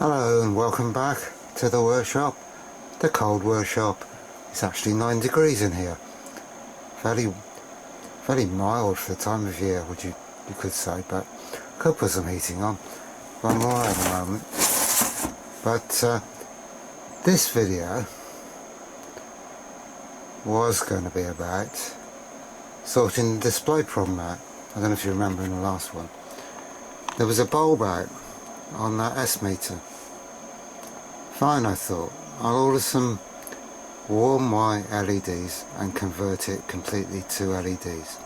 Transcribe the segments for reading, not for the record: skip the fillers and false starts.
Hello and welcome back to the workshop, the cold workshop. It's actually 9 degrees in here. Very mild for the time of year, would you could say, but could put some heating on. One more at the moment. But this video was going to be about sorting the display problem out. I don't know if you remember in the last one. There was a bulb out on that S meter. Fine, I thought. I'll order some warm white LEDs and convert it completely to LEDs.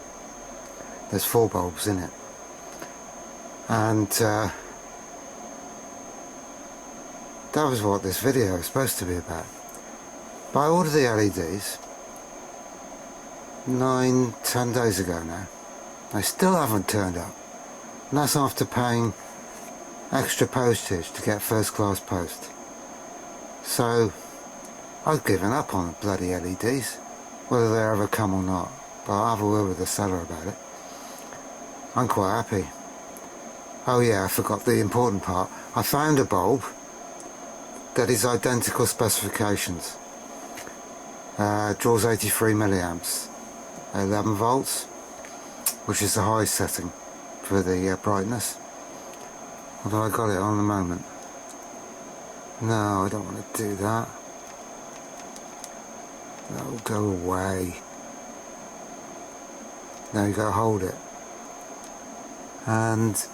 There's 4 bulbs in it. And that was what this video is supposed to be about. But I ordered the LEDs 9-10 days ago now. They still haven't turned up. And that's after paying extra postage to get first class post. So I've given up on the bloody LEDs, whether they ever come or not, but I'll have a word with the seller about it. I'm quite happy. Oh yeah, I forgot the important part. I found a bulb that is identical specifications. Draws 83 milliamps, 11 volts, which is the high setting for the brightness. Although I got it on the moment. No, I don't want to do that. No, go away. Now you got to hold it. And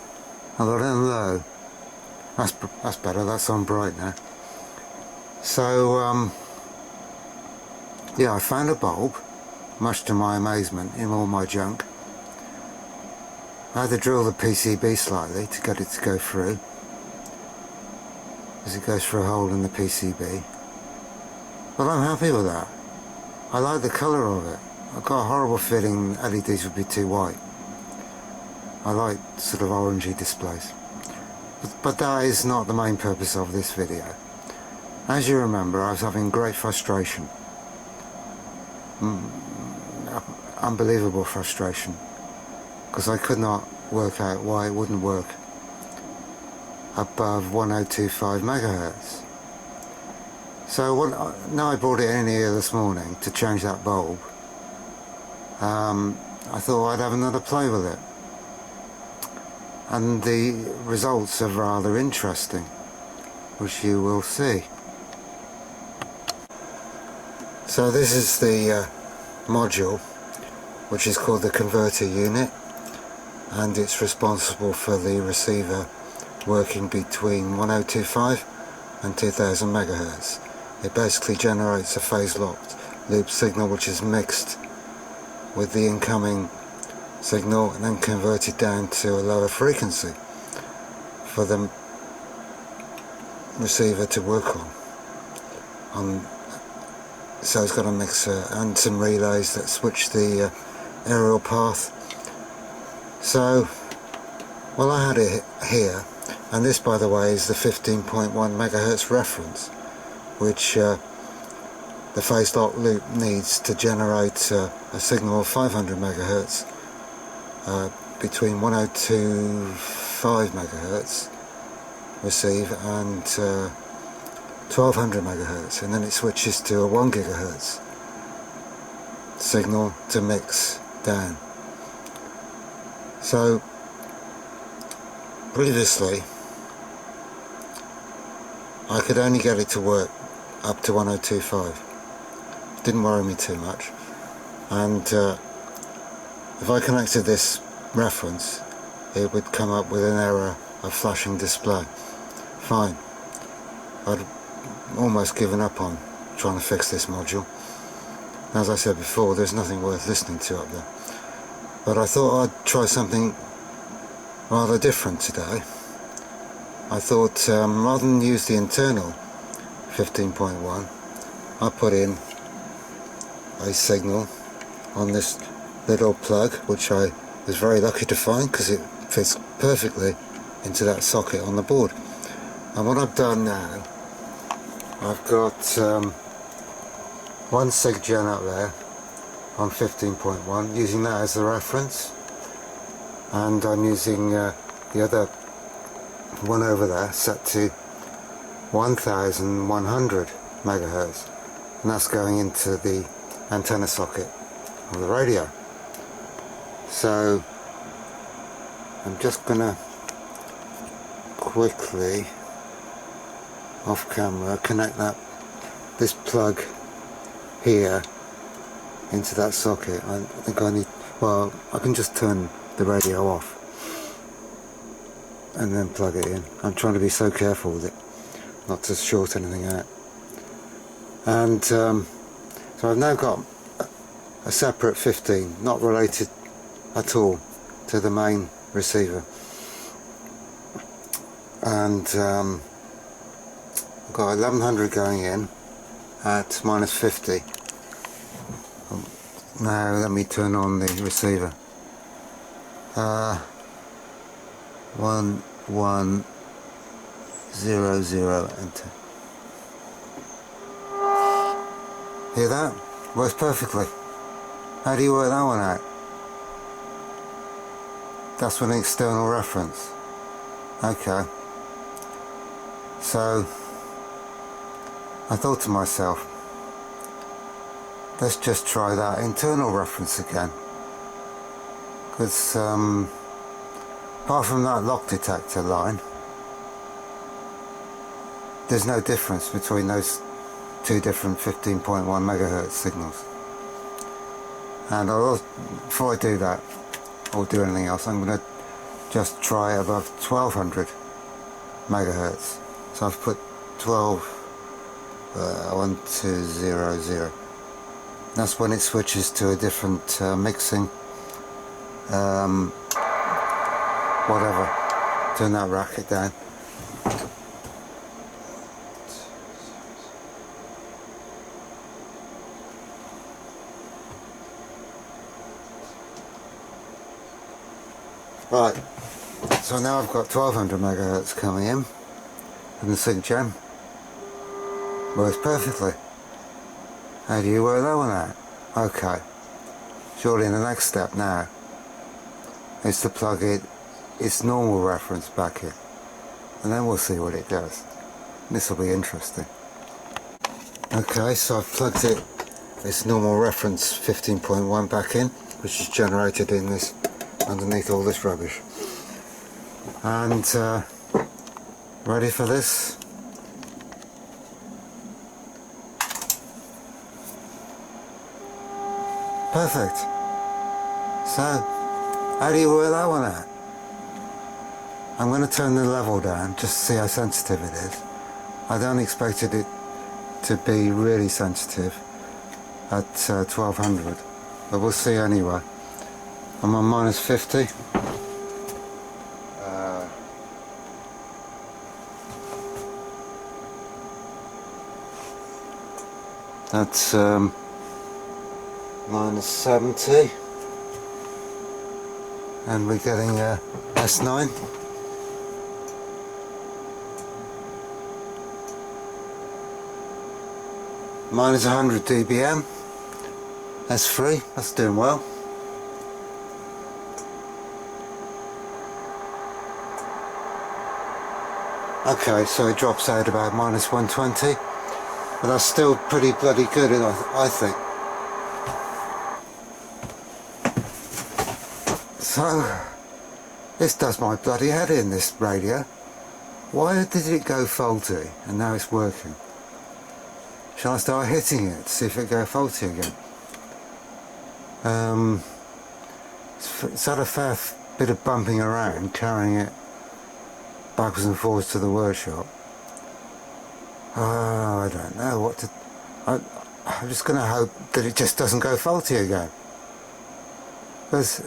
I got it on low. That's better. That's on bright now. So yeah, I found a bulb, much to my amazement, in all my junk. I had to drill the PCB slightly to get it to go through, as it goes through a hole in the PCB. But I'm happy with that. I like the colour of it. I've got a horrible feeling LEDs would be too white. I like sort of orangey displays. But that is not the main purpose of this video. As you remember, I was having great frustration. Unbelievable frustration. Because I could not work out why it wouldn't work above 1025 megahertz. So now I brought it in here this morning to change that bulb. I thought I'd have another play with it, and the results are rather interesting, which you will see. So this is the module, which is called the converter unit, and it's responsible for the receiver working between 1025 and 2000 megahertz. It basically generates a phase locked loop signal which is mixed with the incoming signal and then converted down to a lower frequency for the receiver to work on. So it's got a mixer and some relays that switch the aerial path. So, well, I had it here, and this, by the way, is the 15.1 megahertz reference, which the phase lock loop needs to generate a signal of 500 megahertz between 1025 megahertz receive and 1200 megahertz, and then it switches to a 1 gigahertz signal to mix down. So previously I could only get it to work up to 1025. Didn't worry me too much, and if I connected this reference it would come up with an error of flashing display. Fine. I'd almost given up on trying to fix this module. As I said before, there's nothing worth listening to up there. But I thought I'd try something rather different today. I thought rather than use the internal 15.1, I put in a signal on this little plug, which I was very lucky to find because it fits perfectly into that socket on the board. And what I've done now, I've got one SIG-gen up there on 15.1, using that as the reference, and I'm using the other one over there set to 1100 megahertz, and that's going into the antenna socket of the radio. So I'm just gonna quickly off camera connect this plug here into that socket. I think I need, well, I can just turn the radio off and then plug it in. I'm trying to be so careful with it not to short anything out. And so I've now got a separate 15, not related at all to the main receiver, and I've got 1100 going in at -50. Now let me turn on the receiver. 1100, enter. Hear that? Works perfectly. How do you work that one out? That's with an external reference. Okay. So I thought to myself, let's just try that internal reference again, because apart from that lock detector line, there's no difference between those two different 15.1 megahertz signals. And before I do that or do anything else, I'm going to just try above 1200 megahertz. So I've put 1200. That's when it switches to a different mixing, whatever. Turn that racket down. Right, so now I've got 1200 megahertz coming in from the SIG gem. Works perfectly. How do you work that one out? Okay, surely the next step now is to plug its normal reference back in, and then we'll see what it does. This will be interesting. Okay, so I've plugged its normal reference 15.1 back in, which is generated in this, underneath all this rubbish, and ready for this. Perfect. So how do you work that one out? I'm going to turn the level down just to see how sensitive it is. I don't expect it to be really sensitive at 1200, but we'll see anyway. I'm on -50. That's -70, and we're getting a S9. -100 dBm. S3, that's doing well. Okay, so it drops out about -120, but that's still pretty bloody good, I think. So, this does my bloody head in, this radio. Why did it go faulty and now it's working? Shall I start hitting it to see if it goes faulty again? It's had a fair bit of bumping around, carrying it backwards and forwards to the workshop. I don't know what to... I'm just going to hope that it just doesn't go faulty again. Because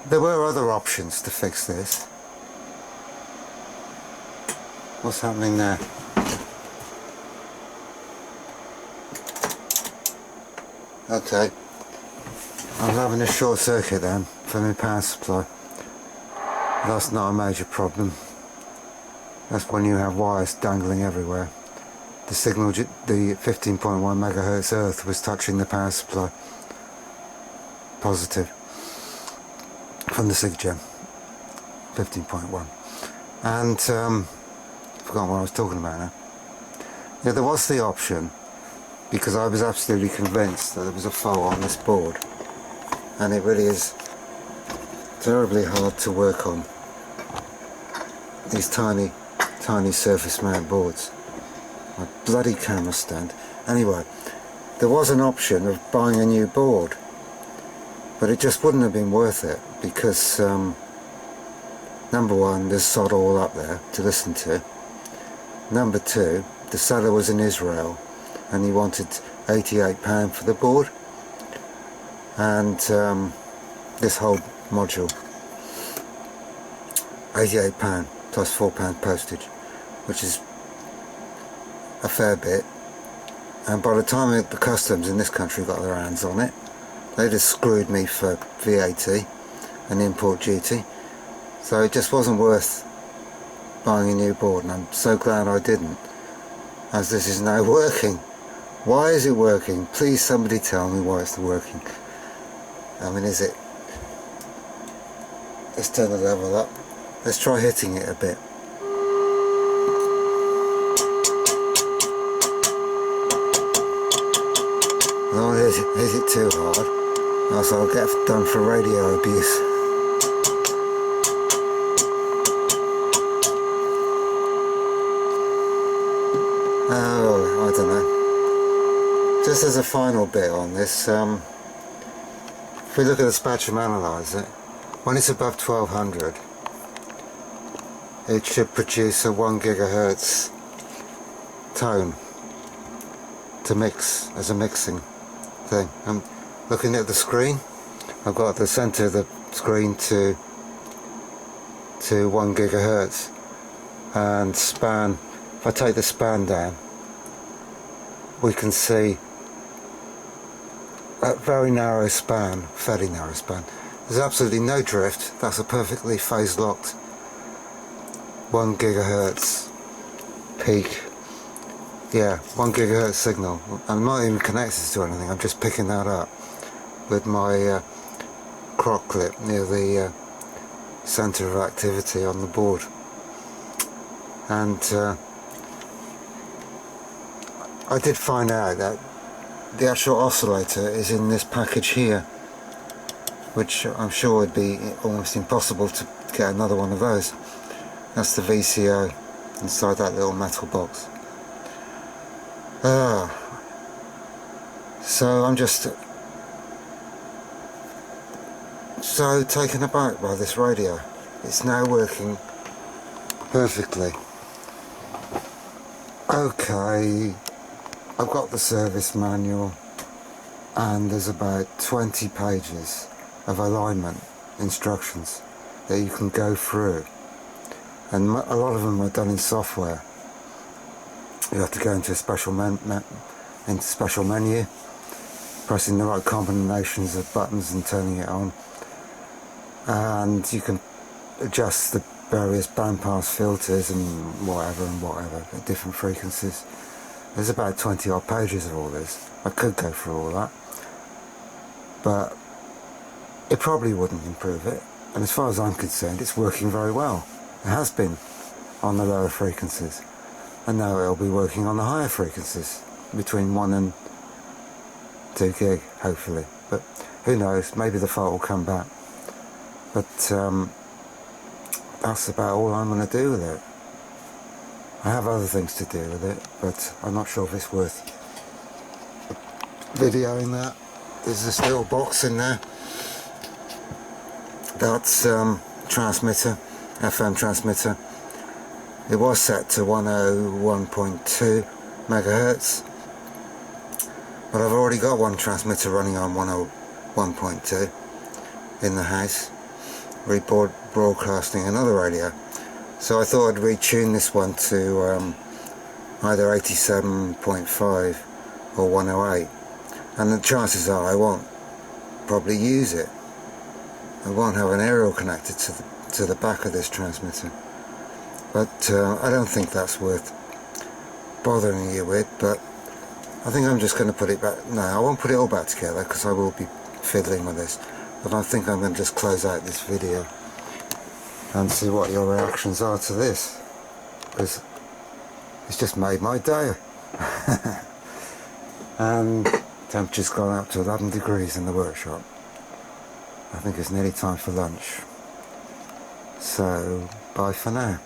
there were other options to fix this. What's happening there? Okay, I'm having a short circuit then for my power supply. That's not a major problem. That's when you have wires dangling everywhere. The signal, the 15.1 megahertz earth was touching the power supply. Positive. From the SIG gem. 15.1. And forgotten what I was talking about now. Yeah, there was the option, because I was absolutely convinced that there was a fault on this board, and it really is terribly hard to work on these tiny surface mount boards. My bloody camera stand. Anyway, there was an option of buying a new board, but it just wouldn't have been worth it, because number one, there's sod all up there to listen to. Number two, the seller was in Israel and he wanted £88 for the board, and this whole module, £88 plus £4 postage, which is a fair bit. And by the time the customs in this country got their hands on it, they just screwed me for VAT and import duty. So it just wasn't worth buying a new board, and I'm so glad I didn't, as this is now working. Why is it working? Please somebody tell me why it's working. I mean, is it? Let's turn the level up. Let's try hitting it a bit. Don't hit it too hard, else I'll get done for radio abuse. Oh, I don't know. Just as a final bit on this, if we look at the spectrum analyzer, when it's above 1200, it should produce a 1 GHz tone to mix as a mixing thing. I'm looking at the screen. I've got the center of the screen to 1 GHz, and span. If I take the span down, we can see a very narrow span, fairly narrow span. There's absolutely no drift. That's a perfectly phase locked 1 GHz peak. Yeah, 1 GHz signal. I'm not even connected to anything, I'm just picking that up with my croc clip near the center of activity on the board. And I did find out that the actual oscillator is in this package here, which I'm sure would be almost impossible to get another one of those. That's the VCO inside that little metal box. So I'm just so taken aback by this radio. It's now working perfectly. Okay, I've got the service manual, and there's about 20 pages of alignment instructions that you can go through, and a lot of them are done in software. You have to go into a special menu, pressing the right combinations of buttons and turning it on, and you can adjust the various bandpass filters and whatever at different frequencies. There's about 20 odd pages of all this. I could go through all that, but it probably wouldn't improve it, and as far as I'm concerned, it's working very well. It has been on the lower frequencies, and now it'll be working on the higher frequencies between 1 and 2 gig, hopefully. But who knows, maybe the fault will come back. But that's about all I'm going to do with it. I have other things to do with it, but I'm not sure if it's worth videoing that. There's this little box in there. That's transmitter, FM transmitter. It was set to 101.2 megahertz, but I've already got one transmitter running on 101.2 in the house, broadcasting another radio. So I thought I'd retune this one to either 87.5 or 108, and the chances are I won't probably use it. I won't have an aerial connected to the back of this transmitter, but I don't think that's worth bothering you with. But I think I'm just going to put it back. No, I won't put it all back together, because I will be fiddling with this, but I think I'm going to just close out this video and see what your reactions are to this, because It's just made my day. And temperature's gone up to 11 degrees in the workshop. I think it's nearly time for lunch. So, bye for now.